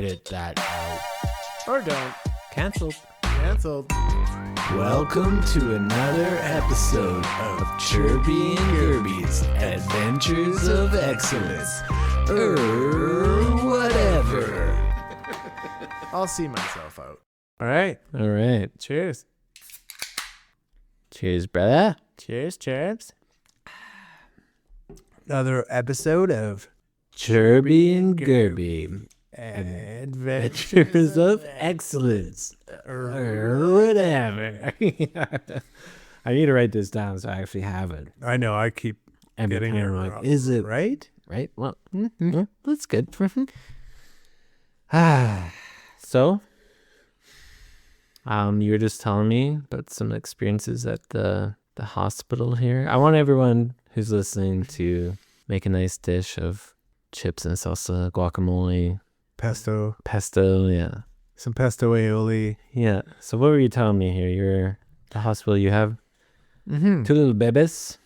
Edit that out. Or don't. Cancelled. Cancelled. Welcome to another episode of Churby and Gurby's Adventures of Excellence. Whatever. I'll see myself out. All right. All right. Cheers. Cheers, brother. Cheers, chaps. Another episode of Churby and Gurby. Adventures of Excellence. Whatever. I need to write this down so I actually have it. I know, I keep Every getting time it I'm like, wrong. is it right? right? Well, that's good. So, you were just telling me about some experiences at the hospital here. I want everyone who's listening to make a nice dish of chips and salsa, guacamole, Pesto. yeah. Some pesto aioli. Yeah. So what were you telling me here? You're the hospital. You have two little babies.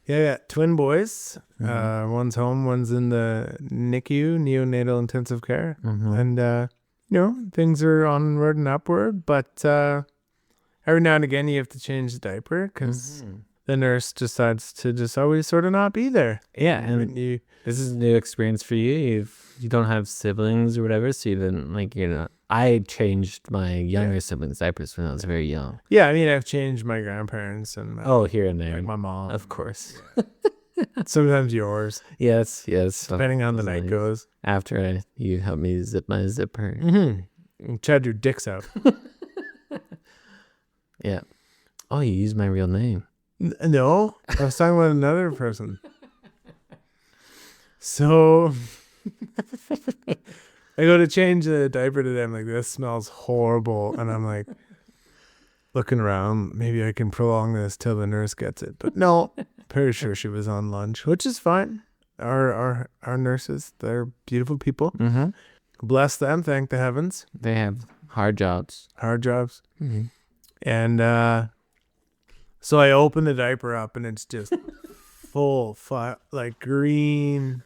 Yeah, twin boys. One's home, one's in the NICU, neonatal intensive care. And, things are onward and upward. But every now and again, you have to change the diaper because the nurse decides to just always sort of not be there. Yeah, and this is a new experience for you. You don't have siblings or whatever, so you didn't, I changed my younger siblings' diapers when I was very young. Yeah, I mean, I've changed my grandparents and here and there. like my mom. Of course. Sometimes yours. Yes. Depending on the night goes. After you helped me zip my zipper. You tried your dicks out. Yeah. Oh, you used my real name. No, I was talking about another person. So I go to change the diaper today. I'm like, this smells horrible. And I'm like, looking around, maybe I can prolong this till the nurse gets it. But no, pretty sure she was on lunch, which is fine. Our nurses, they're beautiful people. Bless them, thank the heavens. They have hard jobs. Hard jobs. And so I open the diaper up and it's just full, green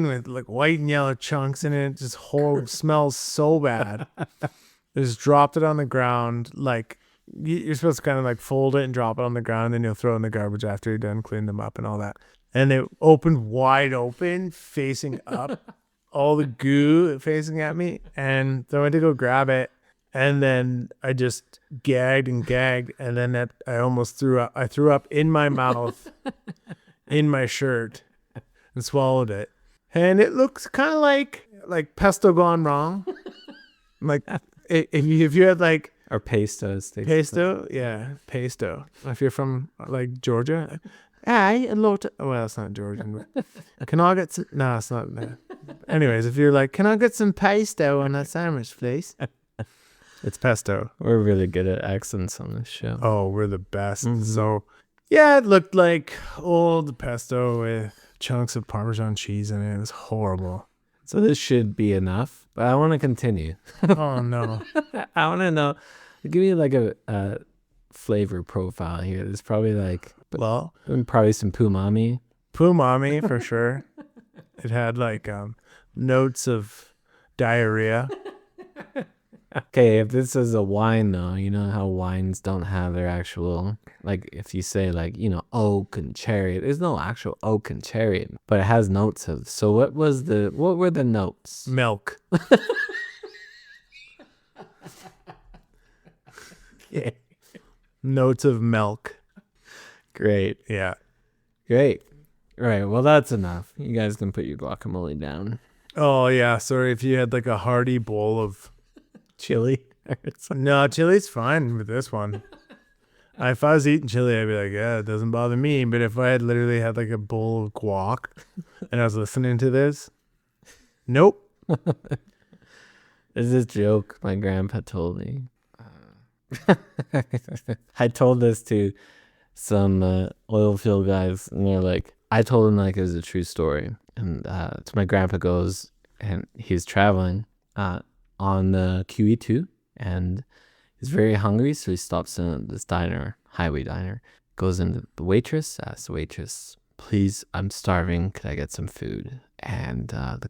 with like white and yellow chunks in it. Just horrible. Smells so bad. Just dropped it on the ground. Like you're supposed to kind of like fold it and drop it on the ground, and then you'll throw it in the garbage after you're done cleaning them up and all that. And it opened wide open, facing up, all the goo facing at me. And so I went to go grab it. And then I just gagged, and then I almost threw up. I threw up in my mouth, in my shirt, and swallowed it. And it looks kind of like pesto gone wrong. Like if you had like Or pesto. pesto, yeah, pesto. If you're from like Georgia, well, it's not Georgian. But can I get some? No, it's not. Anyways, if you're like, can I get some pesto on that sandwich, please? It's pesto. We're really good at accents on this show. Oh, we're the best. So, yeah, it looked like old pesto with chunks of Parmesan cheese in it. It was horrible. So this should be enough, but I want to continue. Oh, no. I want to know. Give me like a flavor profile here. There's probably probably some pumami. Pumami, for sure. It had like notes of diarrhea. Okay, if this is a wine though, you know how wines don't have their actual, like if you say oak and cherry, there's no actual oak and cherry, but it has notes of. So what were the notes? Milk. Yeah. Notes of milk. Great. Yeah. Great. All right, well that's enough. You guys can put your guacamole down. Oh yeah, sorry if you had like a hearty bowl of Chili. No, chili's fine with this one. If I was eating chili, I'd be like, yeah, it doesn't bother me. But if I had literally had like a bowl of guac and I was listening to this, nope. There's this joke my grandpa told me. I told this to some oil field guys, and they're like, I told them like it was a true story. And so my grandpa goes, and he's traveling on the QE2, and he's very hungry, so he stops in this diner, highway diner, goes into the asks the waitress, please, I'm starving, could I get some food? And the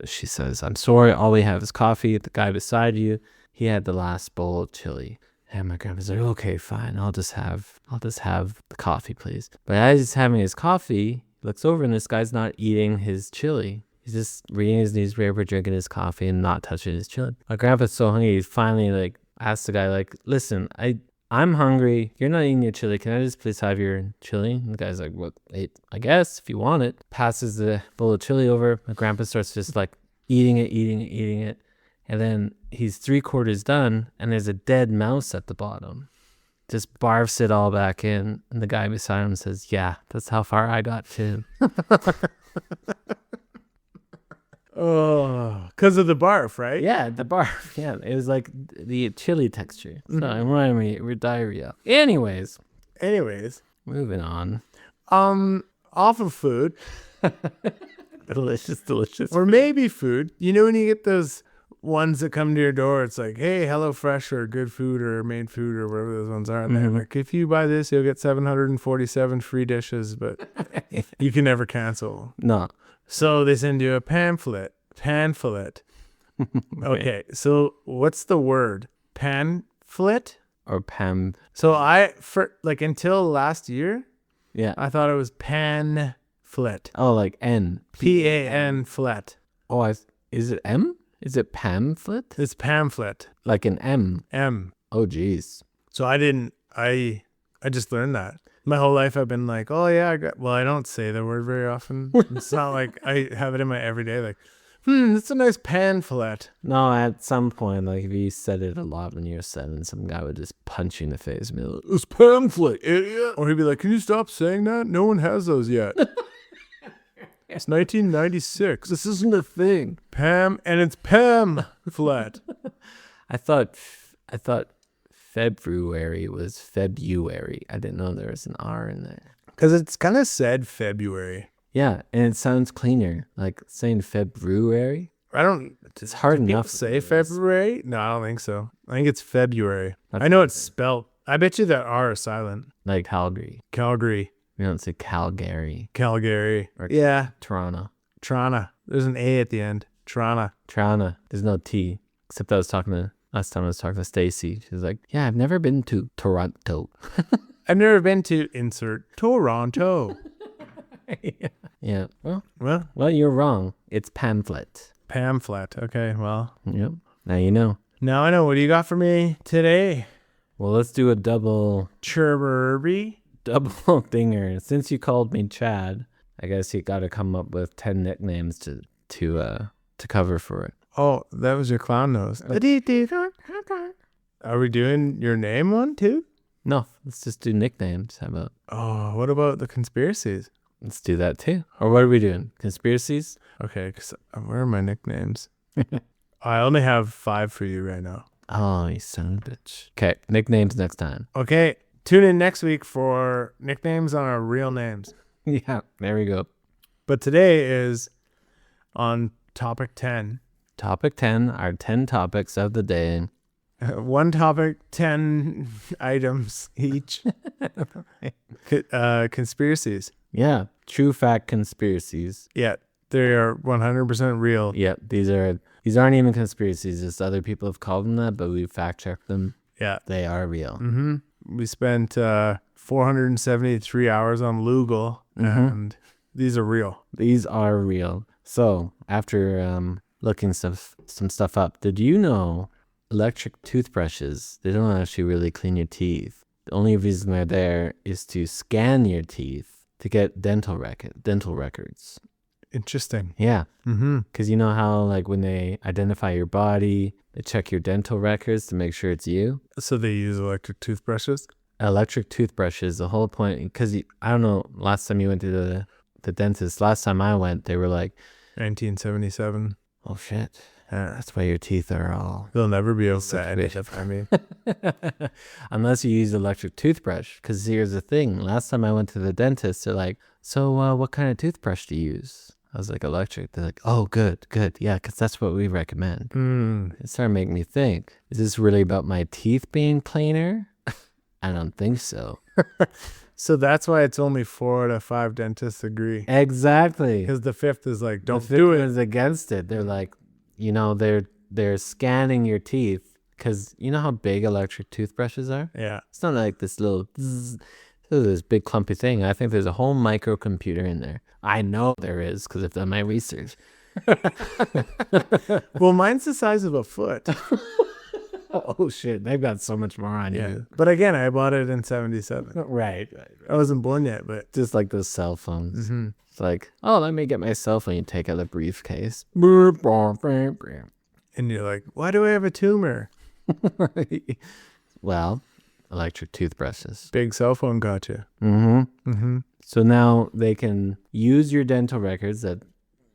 She says, I'm sorry, all we have is coffee. The guy beside you, he had the last bowl of chili. And my grandpa's like, okay, fine, I'll just have the coffee, please. But as he's having his coffee, he looks over and this guy's not eating his chili. He's just reading his newspaper, drinking his coffee, and not touching his chili. My grandpa's so hungry, he finally like asks the guy, like, listen, I'm hungry. You're not eating your chili. Can I just please have your chili? And the guy's like, well, I guess if you want it. Passes the bowl of chili over. My grandpa starts just like eating it. And then he's 3/4 done and there's a dead mouse at the bottom. Just barfs it all back in. And the guy beside him says, yeah, that's how far I got too. Oh, because of the barf, right? Yeah, the barf. Yeah, it was like the chili texture. So it reminded me with diarrhea. Anyways, moving on. Off of food. Delicious. Or maybe food. You know when you get those ones that come to your door, it's like, hey, HelloFresh or Good Food or Made Food or whatever those ones are. And they're like, if you buy this, you'll get 747 free dishes, but you can never cancel. No. So they send you a pamphlet. Okay, so what's the word? Pamphlet? Or Pam. So until last year, Yeah. I thought it was panflet. Oh, like N. P-A-N flet. Oh, is it M? Is it pamphlet? It's pamphlet. Like an M. M. Oh, geez. So I just learned that. My whole life I've been like, oh yeah, I don't say the word very often. It's not like I have it in my everyday, like, it's a nice pamphlet. No, at some point, like if you said it a lot when you were 7, some guy would just punch you in the face and be like, it's pamphlet, idiot. Or he'd be like, can you stop saying that? No one has those yet. It's 1996. This isn't a thing. And it's pamphlet. I thought February was February. I didn't know there was an R in there. Because it's kind of said February. Yeah, and it sounds cleaner. Like saying February. It's hard enough. People say February? No, I don't think so. I think it's February. I know it's spelled. I bet you that R is silent. Like Calgary. Calgary. We don't say Calgary. Calgary. Or yeah. Toronto. Trana. There's an A at the end. Trana. There's no T. Except last time I was talking to Stacy. She was like, yeah, I've never been to Toronto. I've never been to insert Toronto. Yeah. Well, you're wrong. It's pamphlet. Pamphlet. Okay, well. Yep. Now you know. Now I know. What do you got for me today? Well, let's do a double dinger. Since you called me Chad, I guess you got to come up with 10 nicknames to cover for it. Oh, that was your clown nose. Are we doing your name one too? No, let's just do nicknames. How about? Oh, what about the conspiracies? Let's do that too. Or what are we doing? Conspiracies? Okay, where are my nicknames? I only have 5 for you right now. Oh, you son of a bitch. Okay, nicknames next time. Okay, tune in next week for nicknames on our real names. Yeah, there we go. But today is on topic 10. Topic 10, our 10 topics of the day. One topic, 10 items each. Conspiracies. Yeah, true fact conspiracies. Yeah, they are 100% real. Yeah, these aren't even conspiracies. Just other people have called them that, but we fact checked them. Yeah, they are real. Mm-hmm. We spent 473 hours on Google, and these are real. These are real. So after looking some stuff up, did you know electric toothbrushes, they don't actually really clean your teeth? The only reason they're there is to scan your teeth to get dental records. Interesting. Yeah. Mm-hmm. Because you know how like when they identify your body, they check your dental records to make sure it's you? So they use electric toothbrushes? Electric toothbrushes, the whole point, because I don't know, last time you went to the dentist, last time I went, they were like 1977. Oh shit. That's why your teeth are all... They'll never be able to identify me. Unless you use electric toothbrush. Because here's the thing. Last time I went to the dentist, they're like, so what kind of toothbrush do you use? I was like, electric. They're like, oh, good. Yeah, because that's what we recommend. It started making me think, is this really about my teeth being cleaner? I don't think so. So that's why it's only 4 out of 5 dentists agree. Exactly. Because the 5th is like, don't The do fifth it. one's against it. They're like, they're scanning your teeth because you know how big electric toothbrushes are. Yeah. It's not like this little, this big clumpy thing. I think there's a whole microcomputer in there. I know there is because I've done my research. Well, mine's the size of a foot. Oh shit, they've got so much more on you. But again, I bought it in 77. Right. I wasn't born yet, but Just like those cell phones. Mm-hmm. It's like, oh, let me get my cell phone. You take out the briefcase. and you're like, why do I have a tumor? Well, electric toothbrushes. Big cell phone got you. Mm-hmm. Mm-hmm. So now they can use your dental records that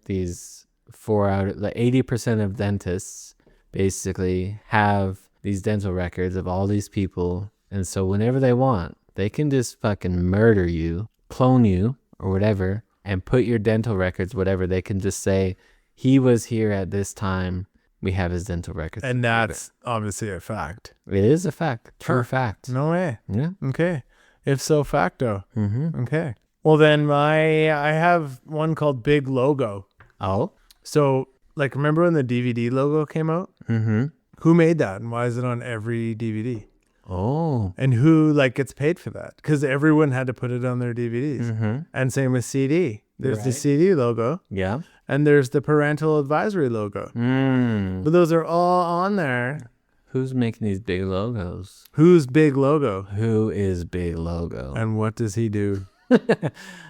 these 80% of dentists basically have these dental records of all these people. And so whenever they want, they can just fucking murder you, clone you or whatever, and put your dental records, whatever. They can just say, he was here at this time. We have his dental records. And that's obviously a fact. It is a fact. True fact. No way. Yeah. Okay. If so facto. Mm-hmm. Okay. Well, then I have one called Big Logo. Oh. So, like, remember when the DVD logo came out? Mm-hmm. Who made that, and why is it on every DVD? Oh. And who gets paid for that? Because everyone had to put it on their DVDs. Mm-hmm. And same with CD. There's the Right. CD logo, Yeah. and there's the parental advisory logo. But those are all on there. Who's making these big logos? Who's Big Logo? Who is Big Logo? And what does he do?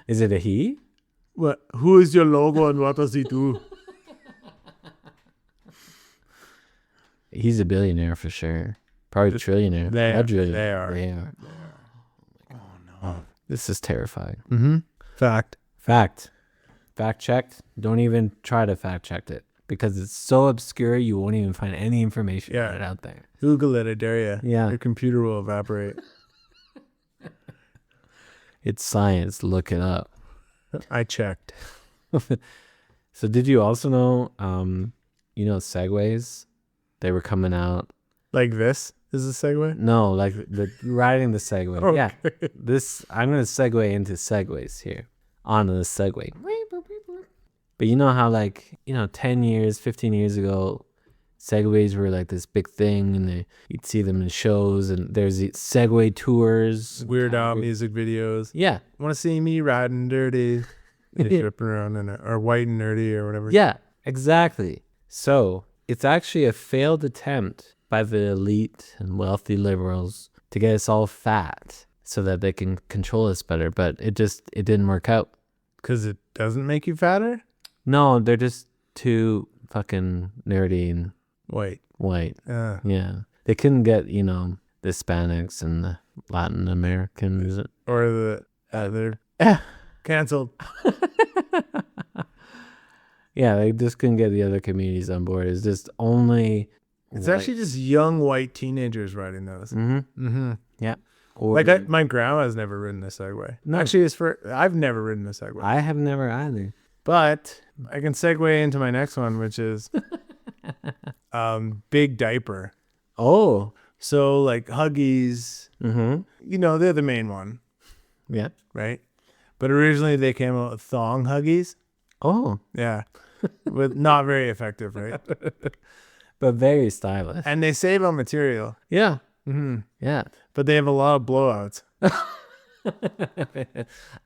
Is it a he? What? Who is your logo, and what does he do? He's a billionaire for sure. Probably a trillionaire. They are. Quadrillionaire. They are. They are. Oh no. This is terrifying. Mm-hmm. Fact. Fact checked. Don't even try to fact check it because it's so obscure you won't even find any information on it out there. Google it, I dare you. Yeah. Your computer will evaporate. It's science. Look it up. I checked. So did you also know, Segways? They were coming out. Like this is a segue? No, like riding the Segway. Okay. Yeah. I'm going to segue into Segways here. Onto the Segway. But you know how 10 years, 15 years ago, Segways were like this big thing and you'd see them in shows and there's these Segway tours. Weird Al music videos. Yeah. Want to see me riding dirty? You're tripping around or white and nerdy or whatever. Yeah, exactly. So it's actually a failed attempt by the elite and wealthy liberals to get us all fat so that they can control us better. But it didn't work out. Because it doesn't make you fatter? No, they're just too fucking nerdy and White. Yeah. They couldn't get, the Hispanics and the Latin Americans. Or the other. Canceled. Yeah, they just couldn't get the other communities on board. It's just only... It's actually just young white teenagers riding those. Mm-hmm. Mm-hmm. Yeah. Or, My grandma's never ridden a Segway. No. Actually, I've never ridden a Segway. I have never either. But I can segue into my next one, which is Big Diaper. Oh. So Huggies, Mm-hmm. they're the main one, Yeah. right? But originally they came out with thong Huggies. Oh. Yeah. But not very effective, right? But very stylish. And they save on material. Yeah. Mm-hmm. Yeah. But they have a lot of blowouts.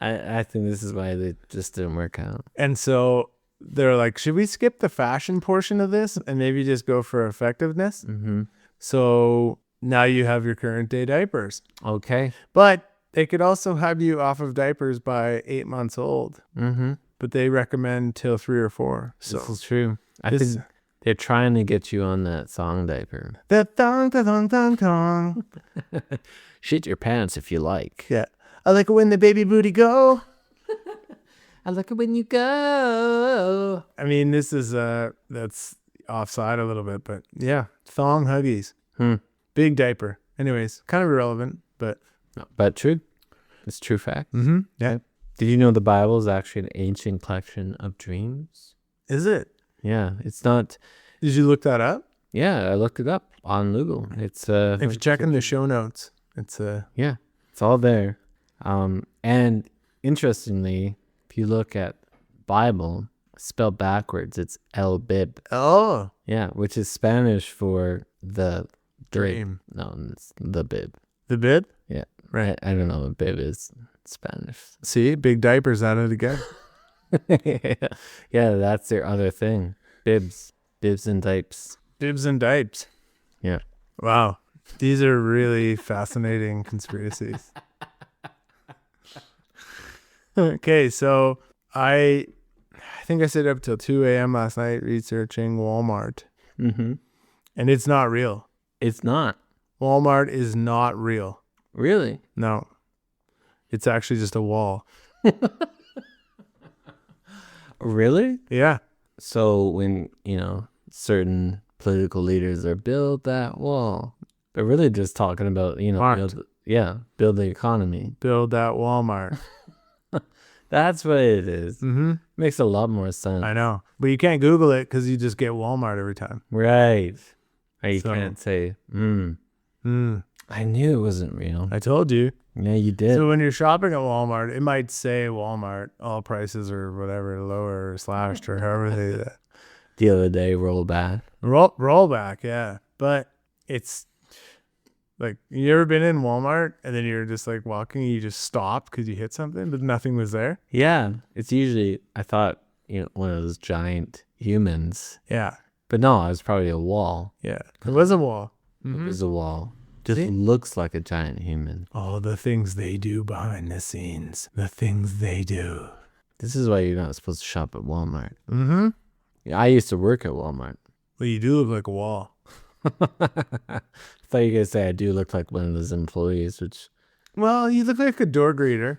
I think this is why they just didn't work out. And so they're like, should we skip the fashion portion of this and maybe just go for effectiveness? Mm-hmm. So now you have your current day diapers. Okay. But they could also have you off of diapers by 8 months old. Mm-hmm. But they recommend till 3 or 4. So This is true. I think they're trying to get you on that thong diaper. the thong, the thong, thong, thong. Shit your pants if you like. Yeah. I like it when the baby booty go. I like it when you go. I mean, this is that's offside a little bit, but yeah, thong Huggies. Big diaper. Anyways, kind of irrelevant, but No, but true. It's true fact. yeah. Did you know the Bible is actually an ancient collection of dreams? Is it? Yeah, it's not. Did you look that up? Yeah, I looked it up on Google. It's If you check in the show notes, it's yeah, It's all there. And interestingly, if you look at Bible, spelled backwards, it's El Bib. Oh, Yeah, which is Spanish for the dream. No, it's the bib. The bib? Yeah. Right. I don't know what bib is in Spanish. See, big diapers at it again. Yeah, that's their other thing. Bibs and dipes. Bibs and dipes. Yeah. Wow. These are really fascinating conspiracies. Okay, so I think I stayed up till 2 a.m. last night researching Walmart. Mm-hmm. And it's not real. It's not. Walmart is not real. Really? No. It's actually just a wall. Really? Yeah. So when, certain political leaders are build that wall, they're really just talking about, build the economy. Build that Walmart. That's what it is. Mm-hmm. Makes a lot more sense. I know. But you can't Google it because you just get Walmart every time. Right. Or you So- can't say, I knew it wasn't real. I told you. Yeah, you did. So when you're shopping at Walmart, it might say Walmart, all prices or whatever, lower or slashed or however they do that. The other day, roll back. Rollback, yeah. But it's like, you ever been in Walmart and then you're just like walking and you just stop because you hit something, but nothing was there? Yeah, it's usually, I thought, one of those giant humans. Yeah. But no, it was probably a wall. Yeah. It was a wall. It was a wall. Just See? looks like a giant human. Oh, the things they do behind the scenes. The things they do. This is why you're not supposed to shop at Walmart. Mm-hmm. Yeah, I used to work at Walmart. Well, you do look like a wall. I thought you guys say I do look like one of those employees, which Well, you look like a door greeter.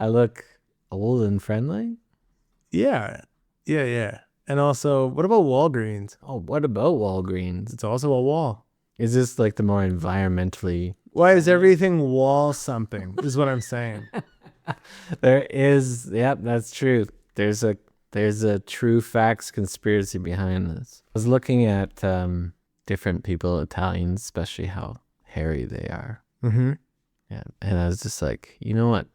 I look old and friendly. Yeah. Yeah, yeah. And also, what about Walgreens? Oh, what about Walgreens? It's also a wall. Is this like the more environmentally? Why is everything wall something? Is what I'm saying. There is, yep, that's true. There's a true facts conspiracy behind this. I was looking at different people, Italians, especially how hairy they are. Mm-hmm. Yeah, and I was just like, you know what?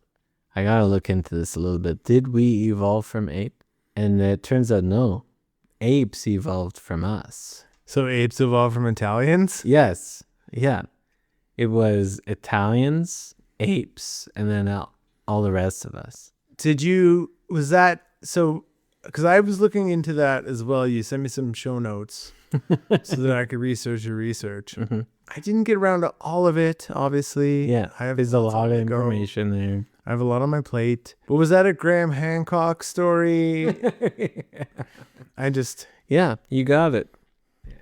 I gotta look into this a little bit. Did we evolve from ape? And it turns out no, apes evolved from us. So apes evolved from Italians? Yes, yeah, it was Italians, apes, and then all the rest of us. Was that, so, because I was looking into that as well. You sent me some show notes so that I could research your research. Mm-hmm. I didn't get around to all of it, obviously. Yeah, there's a lot of information there. I have a lot on my plate. But was that a Graham Hancock story? Yeah, you got it.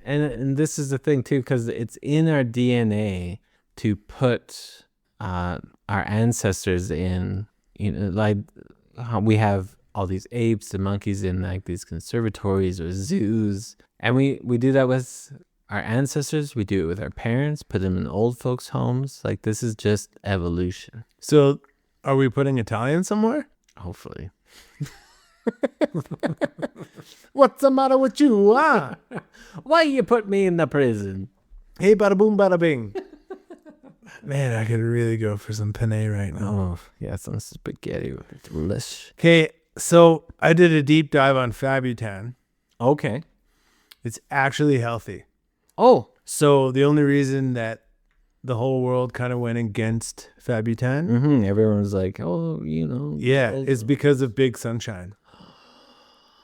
And this is the thing too, because it's in our DNA to put our ancestors in, like how we have all these apes and monkeys in like these conservatories or zoos. And we do that with our ancestors. We do it with our parents, put them in old folks' homes. Like this is just evolution. So are we putting Italian somewhere? Hopefully. What's the matter with you? Why you put me in the prison? Hey, bada boom, bada bing. Man, I could really go for some penne right now. Oh, yeah, some spaghetti. Delish. Okay, so I did a deep dive on Fabutan. Okay. It's actually healthy. Oh. So the only reason that the whole world kind of went against Fabutan, Everyone was like, oh, yeah, is because of Big Sunshine.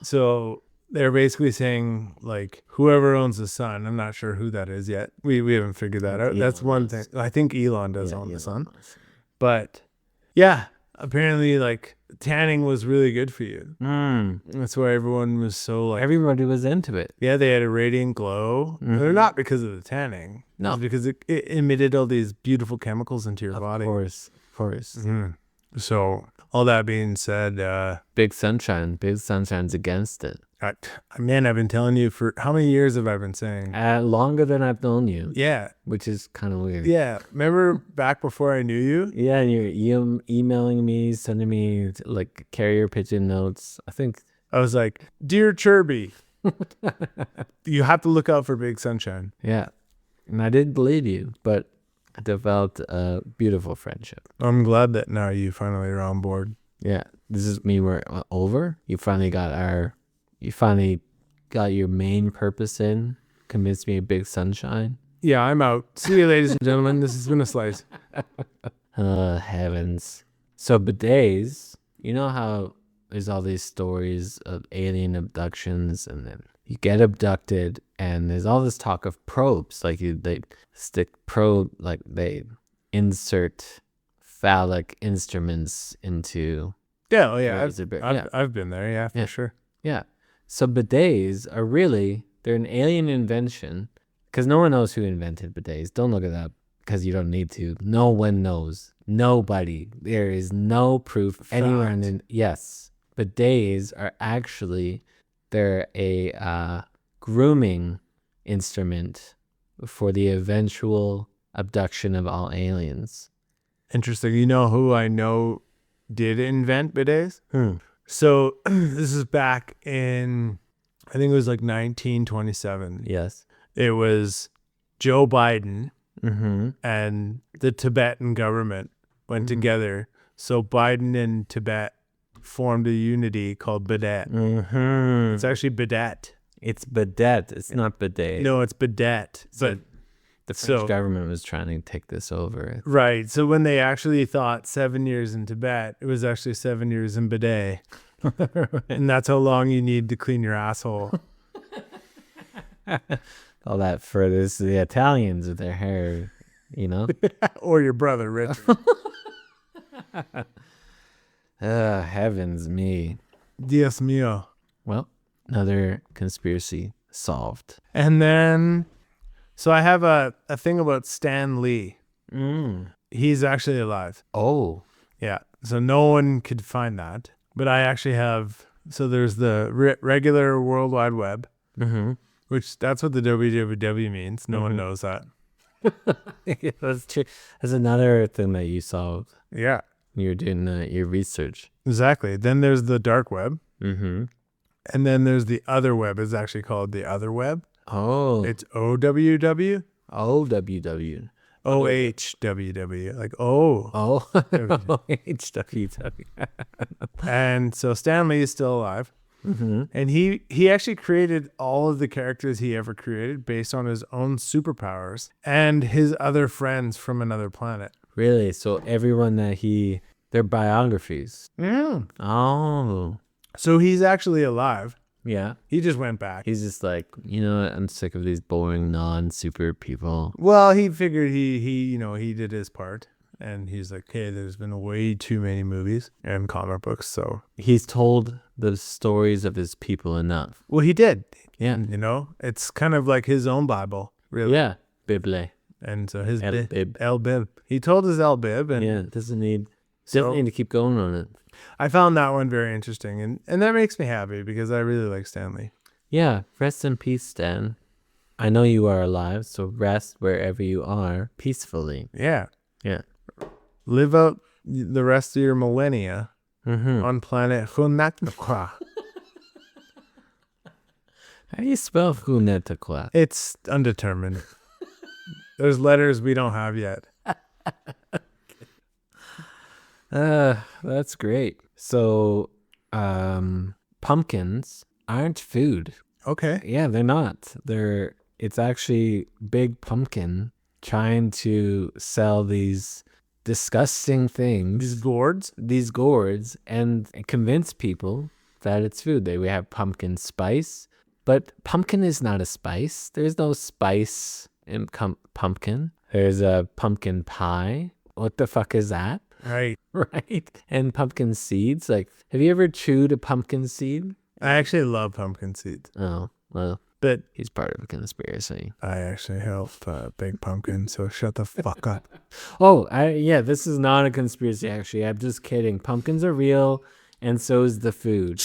So they're basically saying, like, whoever owns the sun, I'm not sure who that is yet. We haven't figured that out. That's one thing. I think Elon does own the sun. But yeah, apparently, like, tanning was really good for you. That's why everyone was so, like, Everybody was into it. yeah, they had a radiant glow. They're not because of the tanning. No. It's because it emitted all these beautiful chemicals into your body. Of course. So all that being said, Big Sunshine's against it. man, I've been telling you for how many years have I been saying? Longer than I've known you. Yeah. Which is kind of weird. Yeah. Remember back before I knew you? Yeah, and you're emailing me, sending me like carrier pigeon notes. I think I was like, Dear Churby, you have to look out for Big Sunshine. yeah. And I did believe you, but developed a beautiful friendship. I'm glad that now you finally are on board. Yeah, this is me. We're over. You finally got your main purpose in. Convinced me of big sunshine. Yeah, I'm out. See you, ladies and gentlemen. This has been a slice. Heavens. So bidets, you know how there's all these stories of alien abductions, and then you get abducted, and there's all this talk of probes. Like they insert phallic instruments into. Yeah, oh yeah, yeah. I've been there. Yeah, for sure. Yeah. So bidets are they're an alien invention, because no one knows who invented bidets. Don't look it up, because you don't need to. No one knows. Nobody. There is no proof anywhere. Yes. Bidets are actually, they're a grooming instrument for the eventual abduction of all aliens. Interesting. You know who I know did invent bidets? So this is back in, I think it was like 1927. Yes. It was Joe Biden Mm-hmm. and the Tibetan government went together. So Biden and Tibet formed a unity called bidet. Mm-hmm. It's actually bidet. It's bidet. It's not bidet. No, it's bidet. So the French government was trying to take this over. Right. So when they actually thought 7 years in Tibet, it was actually 7 years in bidet. And that's how long you need to clean your asshole. All that furthers the Italians with their hair, you know? Or your brother, Richard. Heavens me. Dios mío. Well, another conspiracy solved. And then, so I have a thing about Stan Lee. He's actually alive. Oh. Yeah. So no one could find that. But I actually have, so there's the regular World Wide Web. Mm-hmm. Which that's what the www means. No one knows that. That's true. That's another thing that you solved. Yeah. You were doing your research. Exactly. Then there's the dark web. Mm-hmm. And then there's the other web. It's actually called the other web. Oh. It's OWW. OWW. OHWW. Like, oh. Oh. OHWW. And so Stan Lee is still alive. Mm-hmm. And he actually created all of the characters he ever created based on his own superpowers and his other friends from another planet. Really? So everyone their biographies. Yeah. Oh. So he's actually alive. Yeah. He just went back. He's just like, you know what? I'm sick of these boring non-super people. Well, he figured he did his part. And he's like, hey, there's been way too many movies and comic books, so. He's told the stories of his people enough. Well, he did. Yeah. You know, it's kind of like his own Bible, really. Yeah. Bible. And so his El Bib. El Bib. He told his El Bib. And yeah, doesn't need to keep going on it. I found that one very interesting. And that makes me happy because I really like Stanley. Yeah. Rest in peace, Stan. I know you are alive, so rest wherever you are peacefully. Yeah. Yeah. Live out the rest of your millennia on planet Hunatakwa. How do you spell Hunatakwa? It's undetermined. There's letters we don't have yet. That's great. So, pumpkins aren't food. Okay. Yeah, they're not. It's actually Big Pumpkin trying to sell these disgusting things, these gourds, and convince people that it's food. We have pumpkin spice, but pumpkin is not a spice. There's no spice in pumpkin. There's a pumpkin pie. What the fuck is that? Right. Right. And pumpkin seeds. Like, have you ever chewed a pumpkin seed? I actually love pumpkin seeds. Oh, well. But he's part of a conspiracy. I actually help Big Pumpkin, so shut the fuck up. Oh, this is not a conspiracy, actually. I'm just kidding. Pumpkins are real, and so is the food.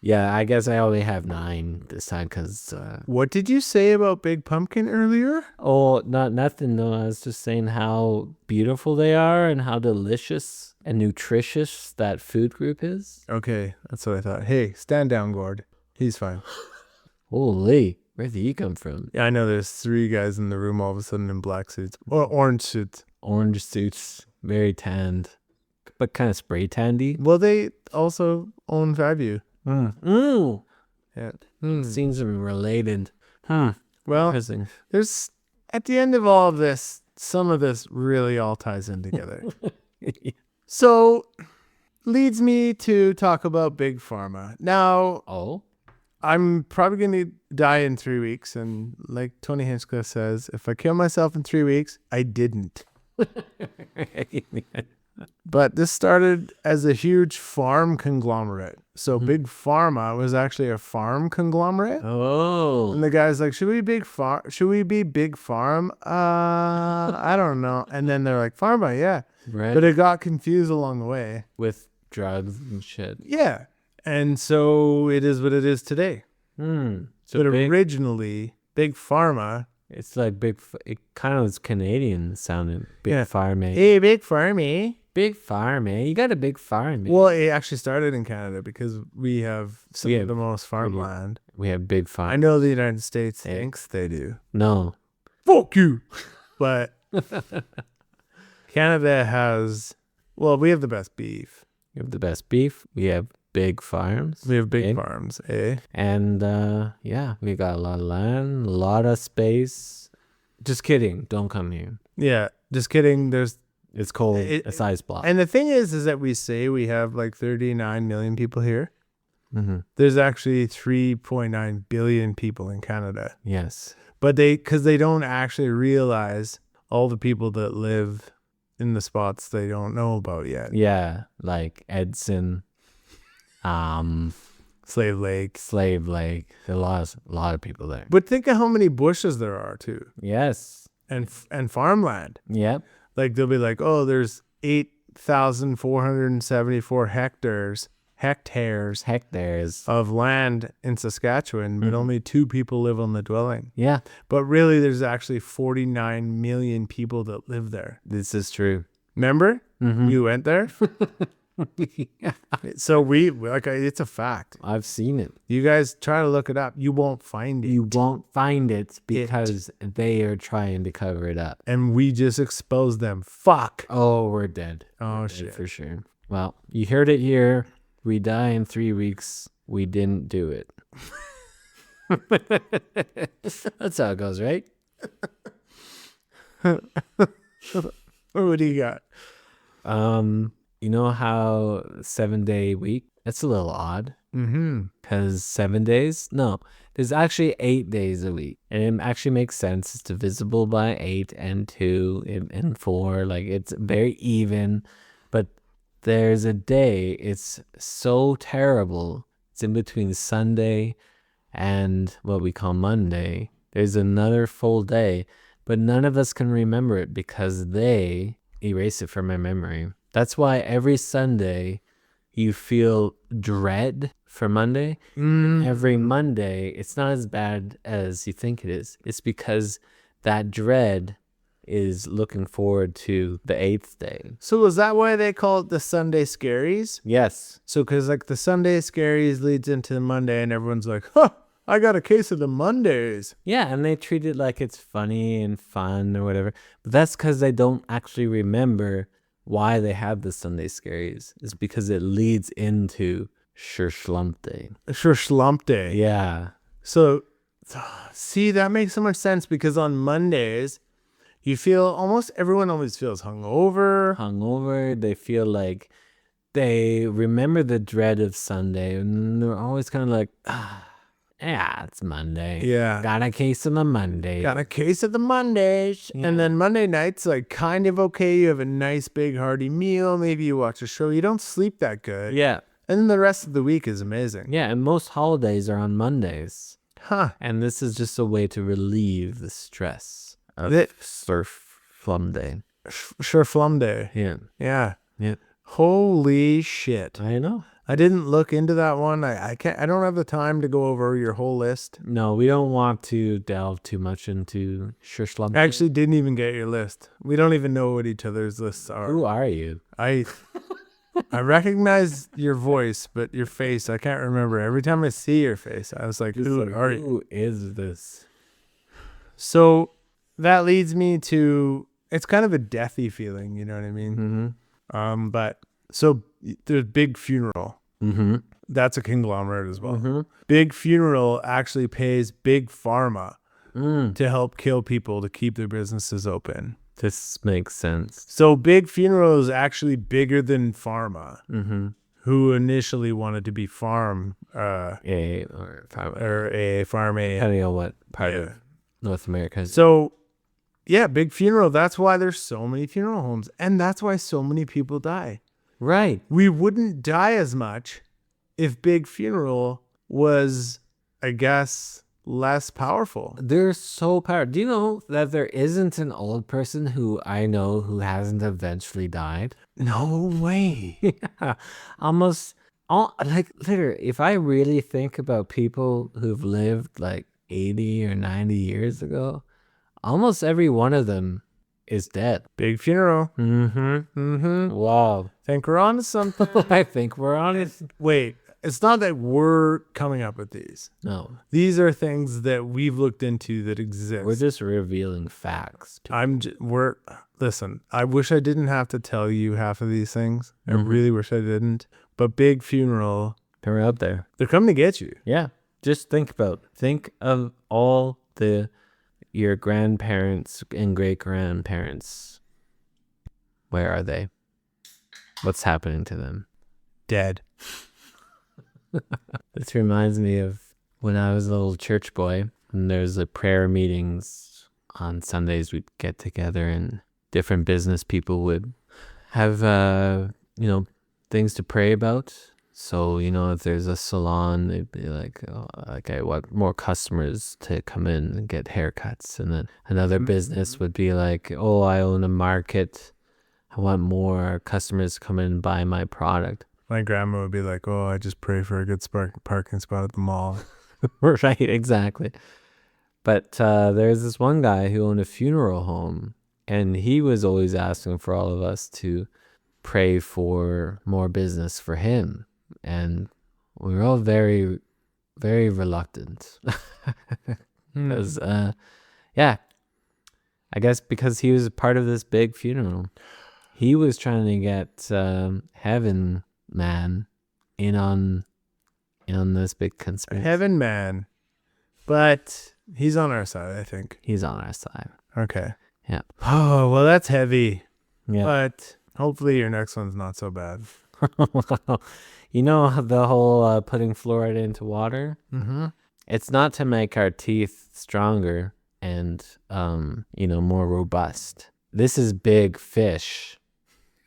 Yeah, I guess I only have 9 this time because... What did you say about Big Pumpkin earlier? Oh, nothing, no. I was just saying how beautiful they are and how delicious and nutritious that food group is. Okay, that's what I thought. Hey, stand down, Gord. He's fine. Holy. Where'd he come from? Yeah, I know there's 3 guys in the room all of a sudden in black suits. Or orange suits. Orange suits, very tanned, but kind of spray tandy. Well, they also own Value. Mm. Yeah. Seems related. Well, Interesting. there's at the end of all of this, some of this really all ties in together. So, leads me to talk about Big Pharma. Now, Oh. I'm probably going to die in 3 weeks. And like Tony Hinchcliffe says, if I kill myself in 3 weeks, I didn't. But this started as a huge farm conglomerate. So Big Pharma was actually a farm conglomerate. Oh. And the guy's like, should we be Big Farm? I don't know. And then they're like, Pharma, yeah. Right. But it got confused along the way. With drugs and shit. Yeah. And so it is what it is today. So But originally, Big Pharma. it's like it kind of was Canadian sounding. Big farm, eh? Hey, Big Pharma. Big farm, eh? You got a big farm, eh? Well, it actually started in Canada because we have some of the most farmland. We have big farm. I know the United States thinks they do. No. Fuck you. But Canada has, well, we have the best beef. We have the best beef. We have big farms. We have big farms, eh? And yeah, we got a lot of land, a lot of space. Just kidding. Don't come here. Yeah, just kidding. It's cold. It's ice block. And the thing is that we say we have like 39 million people here. Mm-hmm. There's actually 3.9 billion people in Canada. Yes. But because they don't actually realize all the people that live in the spots they don't know about yet. Yeah, like Edson, Slave Lake. A lot of people there. But think of how many bushes there are too. Yes. And farmland. Yep. Like they'll be like, oh, there's 8,474 hectares of land in Saskatchewan, but only 2 people live on the dwelling. Yeah. But really, there's actually 49 million people that live there. This is true. Remember? Mm-hmm. You went there? So it's a fact. I've seen it. You guys try to look it up. You won't find it. You won't find it because they are trying to cover it up. And we just exposed them. Fuck. Oh, we're dead. Oh, Shit. shit. For sure. Well, you heard it here. We die in 3 weeks. We didn't do it. That's how it goes, right? What do you got? You know how 7-day week? That's a little odd. Mm-hmm. Because 7 days? No, there's actually 8 days a week. And it actually makes sense. It's divisible by 8 and 2 and 4. Like, it's very even. But there's a day, it's so terrible. It's in between Sunday and what we call Monday. There's another full day. But none of us can remember it because they erase it from my memory. That's why every Sunday you feel dread for Monday. Every Monday, it's not as bad as you think it is. It's because that dread is looking forward to the 8th day. So is that why they call it the Sunday Scaries? Yes. So because like the Sunday Scaries leads into the Monday and everyone's like, huh, I got a case of the Mondays. Yeah, and they treat it like it's funny and fun or whatever. But that's because they don't actually remember why they have the Sunday Scaries. It's because it leads into Sure Slump Day. Sure Slump Day. Yeah. So, see, that makes so much sense because on Mondays, you feel almost everyone always feels hungover. They feel like they remember the dread of Sunday and they're always kind of like, yeah, it's Monday. Yeah. Got a case of the Monday. Got a case of the Mondays. Yeah. And then Monday night's like kind of okay. You have a nice big hearty meal. Maybe you watch a show. You don't sleep that good. Yeah. And then the rest of the week is amazing. Yeah, and most holidays are on Mondays. Huh. And this is just a way to relieve the stress of Surf Flum Day. Sure Flum Day. Yeah. Yeah. Yeah. Holy shit. I know. I didn't look into that one. I don't have the time to go over your whole list. No, we don't want to delve too much into Sure Slum Day. I actually didn't even get your list. We don't even know what each other's lists are. Who are you? I recognize your voice, but your face, I can't remember. Every time I see your face, I was like, who are you? Who is this? So that leads me to, it's kind of a deathy feeling, you know what I mean? Mm-hmm. But so there's Big Funeral. Mm-hmm. That's a conglomerate as well. Mm-hmm. Big Funeral actually pays Big Pharma Mm. to help kill people to keep their businesses open. This makes sense. So Big Funeral is actually bigger than Pharma, Mm-hmm. who initially wanted to be Farm, A or five, or a Farm A. depending on what part Yeah. of North America is. So, yeah, Big Funeral. That's why there's so many funeral homes, and that's why so many people die. Right. We wouldn't die as much if Big Funeral was, I guess, less powerful. They're so powerful. Do you know that there isn't an old person who I know who hasn't eventually died? No way. Yeah. Almost all, like literally, if I really think about people who've lived like 80 or 90 years ago, almost every one of them is dead. Big Funeral. Mm-hmm. Wow. Think we're on to something. I think we're on it. Wait, it's not that we're coming up with these. No, These are things that we've looked into that exist. we're just revealing facts. Listen, I wish I didn't have to tell you half of these things. I Mhm. really wish I didn't. But Big Funeral, They're out there. they're coming to get you. Yeah. Just think of all your grandparents and great grandparents. Where are they? What's happening to them? Dead. This reminds me of when I was a little church boy, and there's the prayer meetings on Sundays. We'd get together and different business people would have, things to pray about. So, if there's a salon, they'd be like, oh, I want more customers to come in and get haircuts. And then another business would be like, oh, I own a market. I want more customers to come in and buy my product. My grandma would be like, oh, I just pray for a good parking spot at the mall. Right, exactly. But there's this one guy who owned a funeral home, and he was always asking for all of us to pray for more business for him. And we were all very, very reluctant. Because, I guess because he was a part of this big funeral. He was trying to get Heaven Man in on this big conspiracy. Heaven Man. But he's on our side, I think. He's on our side. Okay. Yeah. Oh, well, that's heavy. Yeah. But hopefully your next one's not so bad. You know the whole putting fluoride into water? Mm-hmm. It's not to make our teeth stronger and, more robust. This is big fish.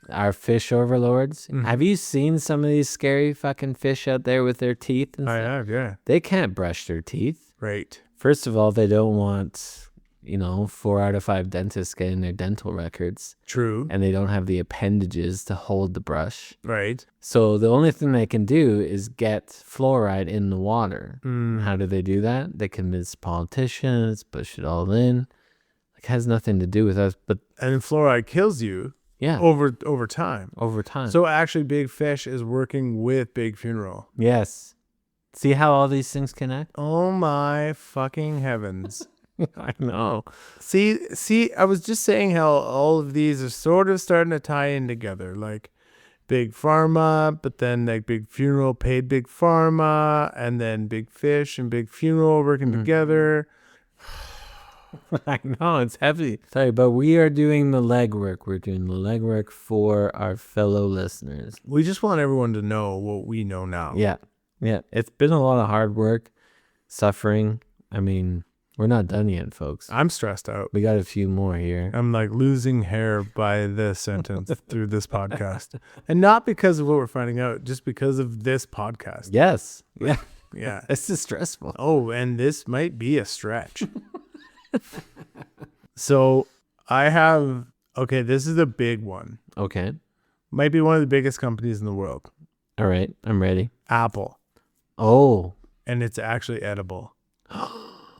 Our fish overlords. Mhm. Have you seen some of these scary fucking fish out there with their teeth and I stuff? have, yeah. They can't brush their teeth. Right. First of all, they don't want, 4 out of 5 dentists getting their dental records, True. and they don't have the appendages to hold the brush. Right. So the only thing they can do is get fluoride in the water. Mm. How do they do that? They convince politicians, push it all in. It has nothing to do with us, but And then fluoride kills you yeah, over time. over time. So actually Big Fish is working with Big Funeral. Yes. See how all these things connect? Oh my fucking heavens. I know. See, I was just saying how all of these are sort of starting to tie in together. Like Big Pharma, but then like Big Funeral paid Big Pharma, and then Big Fish and Big Funeral working together. I know, it's heavy. Sorry, but we are doing the legwork. We're doing the legwork for our fellow listeners. We just want everyone to know what we know now. Yeah. Yeah. It's been a lot of hard work, suffering. I mean, we're not done yet, folks. I'm stressed out. We got a few more here. I'm like losing hair by this sentence through this podcast. And not because of what we're finding out, just because of this podcast. Yes. Yeah. Yeah. This is stressful. Oh, and this might be a stretch. So this is a big one. Okay. Might be one of the biggest companies in the world. All right. I'm ready. Apple. Oh. And it's actually edible.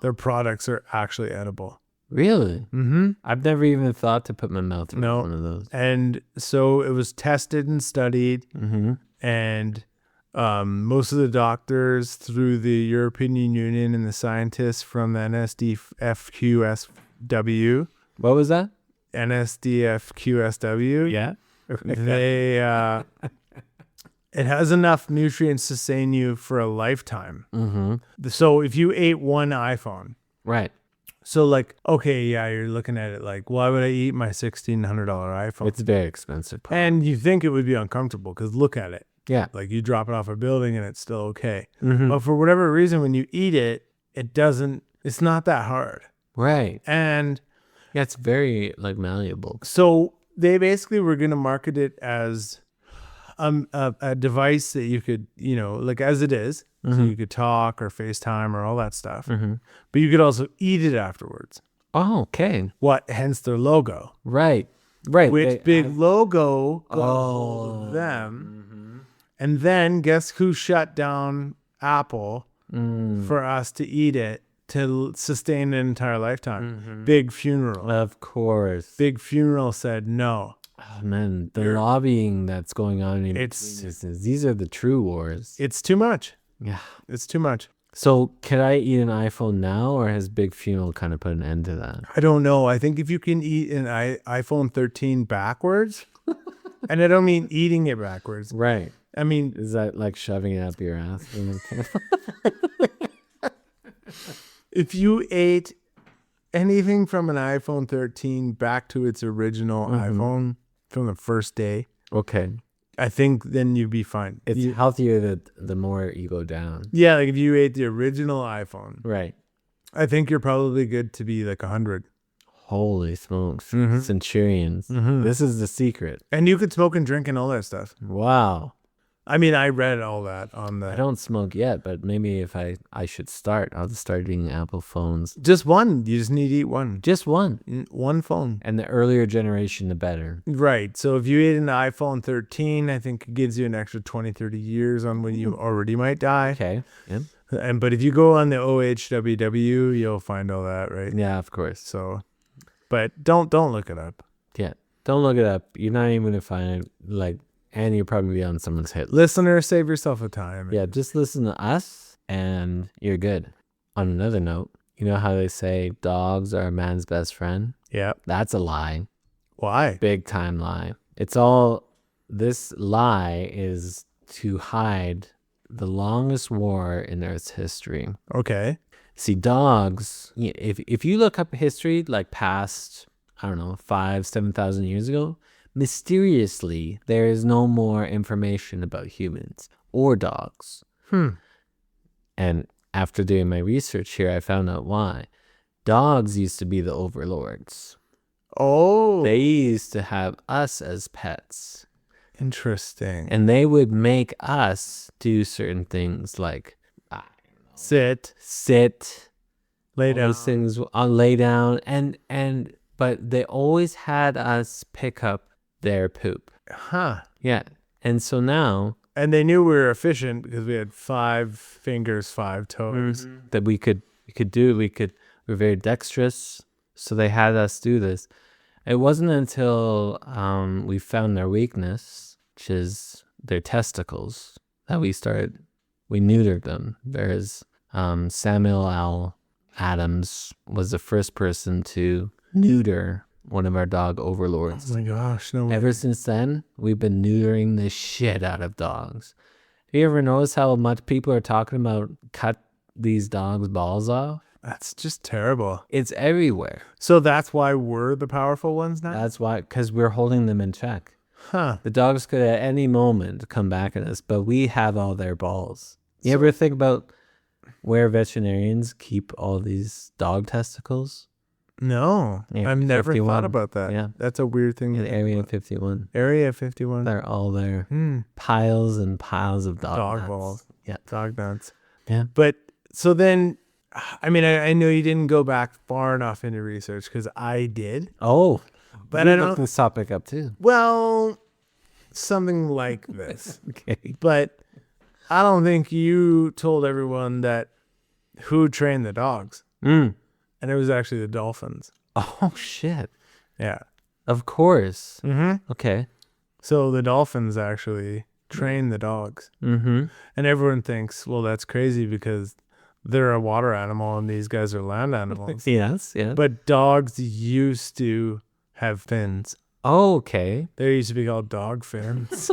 Their products are actually edible. Really? Mm-hmm. I've never even thought to put my mouth through No. one of those. And so it was tested and studied, Mm-hmm. and most of the doctors through the European Union and the scientists from the NSDFQSW, What was that? NSDFQSW, Yeah. they it has enough nutrients to sustain you for a lifetime. Mm-hmm. So if you ate one iPhone, Right. so like, okay, yeah, you're looking at it like, why would I eat my $1,600 iPhone? It's very expensive. And you think it would be uncomfortable because look at it. Yeah. Like you drop it off a building and it's still okay. Mm-hmm. But for whatever reason, when you eat it, it's not that hard. Right. And Yeah, it's very like malleable. so they basically were going to market it as a device that you could, like as it is. So you could talk or FaceTime or all that stuff. Mm-hmm. But you could also eat it afterwards. Oh, okay. Hence their logo. Right. Right. Which big logo got Oh. hold of them. And then guess who shut down Apple for us to eat it to sustain an entire lifetime? Big Funeral. Of course. Big Funeral said no. Oh, man, the lobbying that's going on in It's- these are the true wars. It's too much. Yeah. It's too much. So can I eat an iPhone now, or has Big Funeral kind of put an end to that? I don't know. I think if you can eat an iPhone 13 backwards, and I don't mean eating it backwards. Right. I mean, Is that like shoving it up your ass? if you ate anything from an iPhone 13 back to its original iPhone from the first day, Okay. I think then you'd be fine. It's healthier the more you go down. Yeah, like if you ate the original iPhone, Right. I think you're probably good to be like 100. Holy smokes. Centurions. This is the secret. And you could smoke and drink and all that stuff. Wow. I mean, I read all that on I the... don't smoke yet, but maybe if I should start, I'll just start eating Apple phones. Just one. You just need to eat one. Just one. One phone. And the earlier generation, the better. Right. So if you ate an iPhone 13, I think it gives you an extra 20, 30 years on when you already might die. Okay. Yeah. But if you go on the OHWW, you'll find all that, right? Yeah, of course. So, but don't look it up. Yeah. Don't look it up. You're not even going to find it. And you'll probably be on someone's hit list. Listener, save yourself a time. Yeah, just listen to us and you're good. On another note, you know how they say dogs are a man's best friend? Yep. That's a lie. Why? Big time lie. This lie is to hide the longest war in Earth's history. Okay. See, dogs, if you look up history, like past, 7,000 years ago, mysteriously, there is no more information about humans or dogs. And after doing my research here, I found out why. Dogs used to be the overlords. Oh. They used to have us as pets. Interesting. And they would make us do certain things like Sit. Lay all down. those things, lay down, but they always had us pick up their poop. Huh. Yeah. And so now And they knew we were efficient because we had 5 fingers, 5 toes. that we're very dexterous. So they had us do this. It wasn't until we found their weakness, which is their testicles, that we neutered them. There's Samuel L. Adams was the first person to neuter one of our dog overlords. Oh my gosh. No way. Ever since then, we've been neutering the shit out of dogs. You ever notice how much people are talking about cut these dogs' balls off? That's just terrible. It's everywhere. So that's why we're the powerful ones now? That's why, because we're holding them in check. Huh. The dogs could at any moment come back at us, but we have all their balls. You ever think about where veterinarians keep all these dog testicles? No. Yeah, I've never 51. thought about that. Yeah. That's a weird thing. In to think Area about. 51. Area 51. They're all there. Hmm. Piles and piles of dog nuts. Balls. Yeah. Dog nuts. Yeah. But so then, I mean, I know you didn't go back far enough into research because I did. Oh, But we I looked don't. this topic up too. Well, something like this. Okay. But I don't think you told everyone that who trained the dogs. Mm. And it was actually the dolphins. Oh shit. Yeah. Of course. Mm-hmm. Okay. So the dolphins actually train the dogs. Mm-hmm. And everyone thinks, well, that's crazy because they're a water animal and these guys are land animals. Yes. Yeah. But dogs used to have fins. Okay. They used to be called dog fins.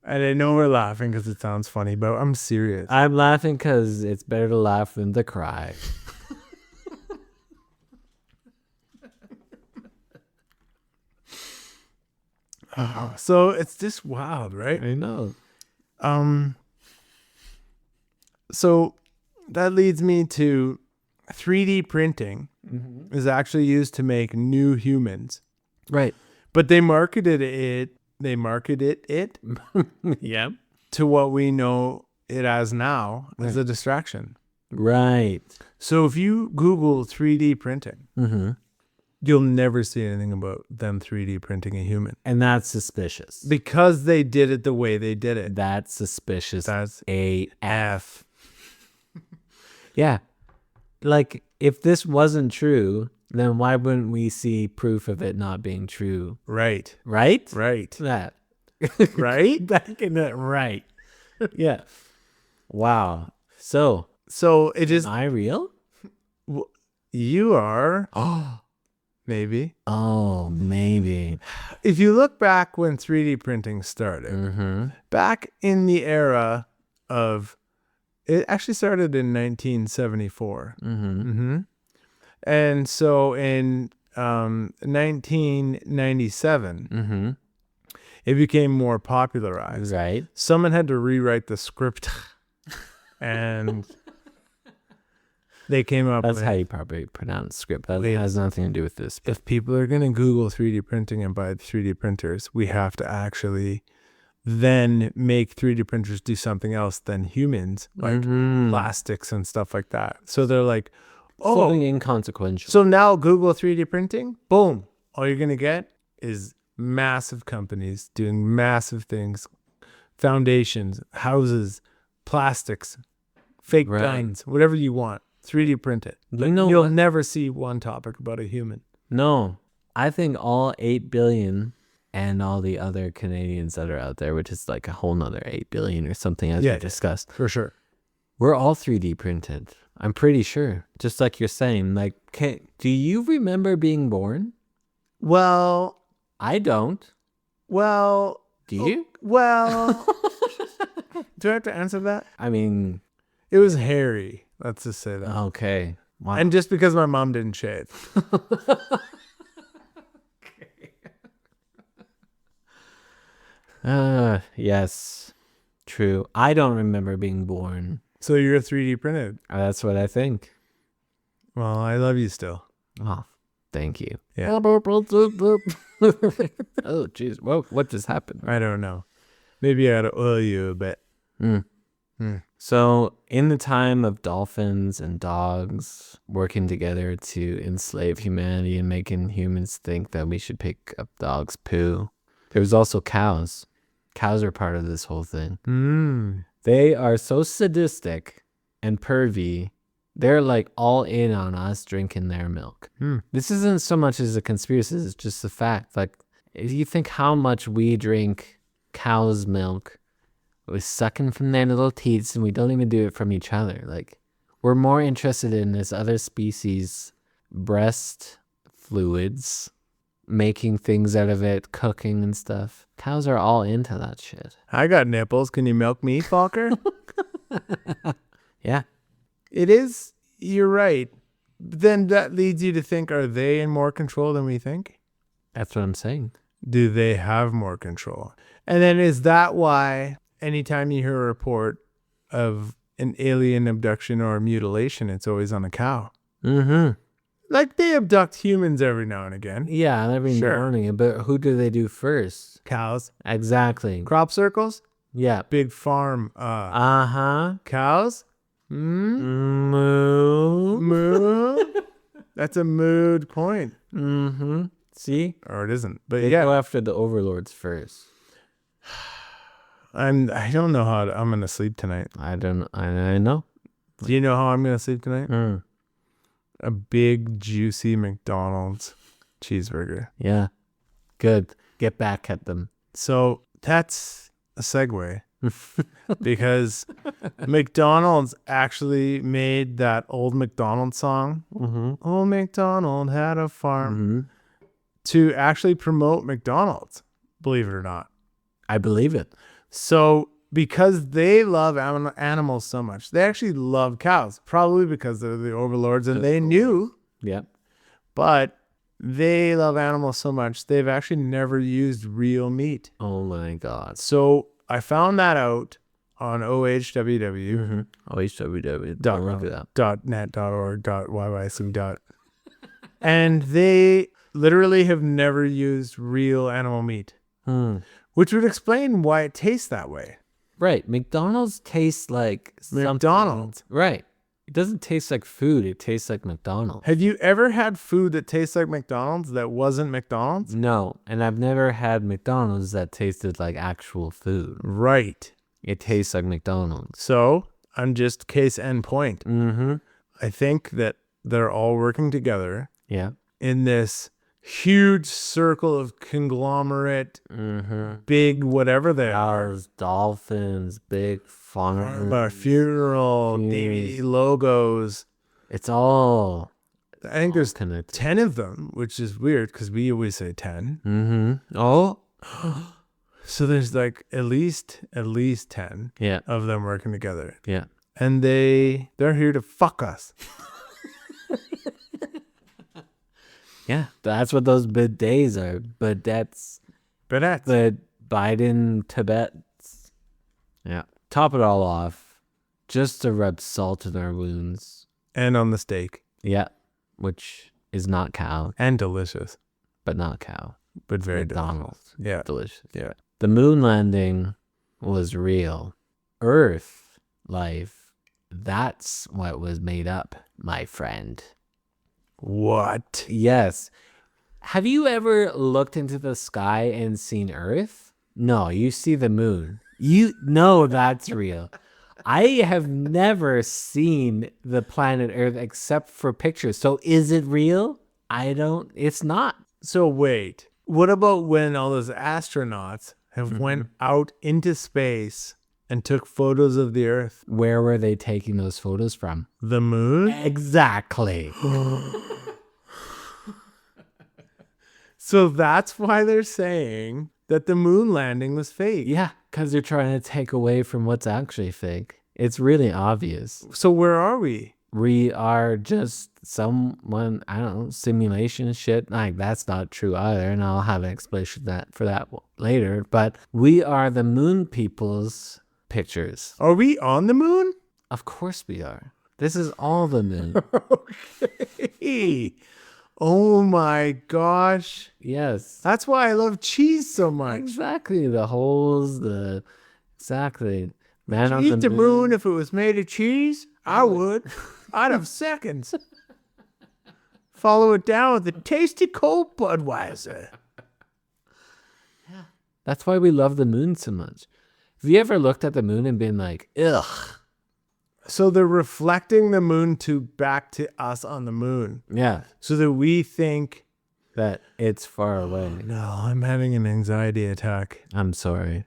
And I know we're laughing because it sounds funny, but I'm serious. I'm laughing because it's better to laugh than to cry. So it's just wild, right? I know. So that leads me to 3D printing is actually used to make new humans, Right. but they marketed it Yeah. to what we know it as now as a distraction. Right. So if you Google 3D printing, Mm-hmm. you'll never see anything about them 3D printing a human And that's suspicious. because they did it the way they did it. That's suspicious. That's AF. Yeah. Like, if this wasn't true, then why wouldn't we see proof of it not being true? right, Right? right, That. right. Back in that. Right. Yeah. Wow. So, So it is. am I real? You are Oh. maybe. Oh, maybe. If you look back when 3D printing started, Mm-hmm. back in the era of, it actually started in 1974. Mm-hmm. And so in 1997, Mm-hmm. it became more popularized. Right. Someone had to rewrite the script, and they came up That's with, how you probably pronounce script. That Wait. has nothing to do with this. if people are going to Google 3D printing and buy 3D printers, we have to actually then make 3D printers do something else than humans, like Mhm. plastics and stuff like that. So they're like, Something oh, inconsequential. so now Google 3D printing, boom, all you're going to get is massive companies doing massive things, foundations, houses, plastics, fake Right. guns, whatever you want, 3D print it. You know You'll what? never see one topic about a human. No, I think all 8 billion and all the other Canadians that are out there, which is like a whole nother 8 billion or something, as Yeah. we discussed, For sure. we're all 3D printed. I'm pretty sure. Just like you're saying, like, do you remember being born? Well, I don't. Do you? Well, do I have to answer that? I mean, It was hairy. Let's just say that. okay. Wow. And just because my mom didn't shave. Yes, true. I don't remember being born. So you're 3D printed. That's what I think. Well, I love you still. Oh, thank you. Yeah. Oh, jeez. Whoa, what just happened? I don't know. Maybe I gotta oil you a bit. So, in the time of dolphins and dogs working together to enslave humanity and making humans think that we should pick up dogs' poo, there was also cows. Cows are part of this whole thing. They are so sadistic and pervy. They're like all in on us drinking their milk. This isn't so much as a conspiracy, it's just a fact. Like, if you think how much we drink cow's milk, we're sucking from their little teats and we don't even do it from each other. Like, we're more interested in this other species' breast fluids, making things out of it, cooking and stuff. Cows are all into that shit. I got nipples. Can you milk me, Falker? Yeah. It is. You're right. Then that leads you to think, are they in more control than we think? That's what I'm saying. Do they have more control? And then is that why anytime you hear a report of an alien abduction or mutilation, it's always on a cow? Mm-hmm. Like, they abduct humans every now and again. Yeah, every Sure. morning. But who do they do first? Cows. Exactly. Crop circles? Yeah. Big farm. Uh-huh. Cows? Moo. Moo? That's a mood point. Mm-hmm. See? Or it isn't. But They yeah, go after the overlords first. I don't know I'm going to sleep tonight. I know. Do you know how I'm going to sleep tonight? a big, juicy McDonald's cheeseburger. Yeah. Good. Get back at them. So that's a segue because McDonald's actually made that old McDonald song, Old McDonald had a farm, to actually promote McDonald's, believe it or not. I believe it. So because they love animals so much, they actually love cows, probably because they're the overlords and they knew, Yeah. but they love animals so much, they've actually never used real meat. Oh my God. So I found that out on ohww. .net.org.yyc. And they literally have never used real animal meat, which would explain why it tastes that way. Right. McDonald's tastes like McDonald's. something. Right. It doesn't taste like food. It tastes like McDonald's. Have you ever had food that tastes like McDonald's that wasn't McDonald's? No. And I've never had McDonald's that tasted like actual food. Right. It tastes like McDonald's. So I'm just case end point. I think that they're all working together Yeah. in this huge circle of conglomerate, big whatever they are. Cows, dolphins, big farms. Funeral, DVD logos. It's all I think there's connected. 10 of them, which is weird because we always say 10. Oh. So there's like at least 10 Yeah. of them working together. Yeah. And they're here to fuck us. Yeah. That's what those bidets are. Bidets. But that's The Biden Tibets. Yeah. Top it all off. Just to rub salt in our wounds. and on the steak. Yeah. Which is not cow, And delicious. but not cow. But very McDonald's. delicious. Yeah. Delicious. Yeah. The moon landing was real. Earth life, that's what was made up, my friend. What? Yes. Have you ever looked into the sky and seen Earth? No, you see the moon. You know that's real. I have never seen the planet Earth except for pictures. So is it real? It's not. So wait, what about when all those astronauts have went out into space and took photos of the Earth? Where were they taking those photos from? The moon? Exactly. So that's why they're saying that the moon landing was fake. Yeah, because they're trying to take away from what's actually fake. It's really obvious. So where are we? We are just someone, I don't know, simulation shit. Like, that's not true either. And I'll have an explanation for that later. But we are the moon people's pictures. Are we on the moon? Of course we are. This is all the moon. Okay. Oh my gosh. Yes. That's why I love cheese so much. Exactly. The holes, exactly. Man on Eat the the moon if it was made of cheese? I would. I'd have seconds. Follow it down with a tasty cold Budweiser. That's why we love the moon so much. Have you ever looked at the moon and been like, ugh? So they're reflecting the moon back to us on the moon Yeah. so that we think, That it's far away. no, I'm having an anxiety attack. I'm sorry.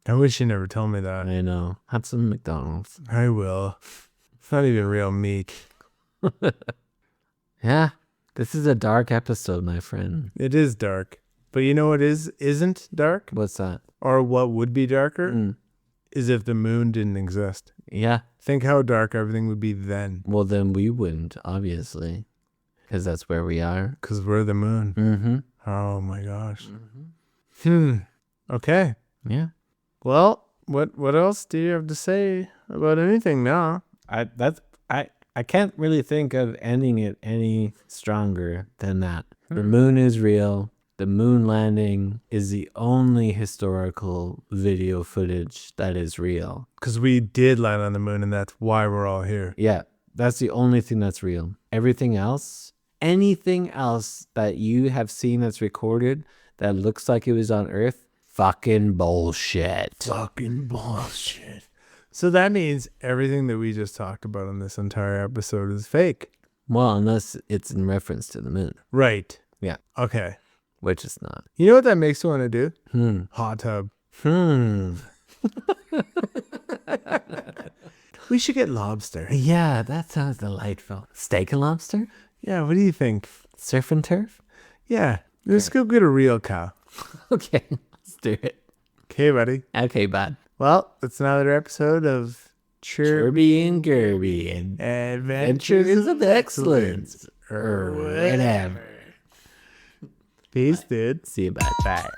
I wish you never told me that. I know. Had some McDonald's. I will. It's not even real meat. Yeah. This is a dark episode, my friend. It is dark. But you know what isn't dark? What's that? Or what would be darker? Is if the moon didn't exist. Yeah. Think how dark everything would be then. Well, then we wouldn't, obviously. Because that's where we are. Because we're the moon. Mm-hmm. Oh my gosh. Okay. Yeah. Well, what else do you have to say about anything now? I can't really think of ending it any stronger than that. The moon is real. The moon landing is the only historical video footage that is real. Because we did land on the moon, and that's why we're all here. Yeah, that's the only thing that's real. Everything else, anything else that you have seen that's recorded that looks like it was on Earth, fucking bullshit. Fucking bullshit. So that means everything that we just talked about in this entire episode is fake. Well, unless it's in reference to the moon, Right. Yeah. Okay. which is not. You know what that makes me want to do? Hmm. Hot tub. Hmm. We should get lobster. Yeah, that sounds delightful. Steak and lobster? Yeah, what do you think? Surf and turf? Yeah, let's go get a real cow. Okay, let's do it. Okay, buddy. Okay, bud. Well, that's another episode of Churby and Gurby and Adventures of Excellence. Or whatever. Peace, dude. See you, bud. Bye.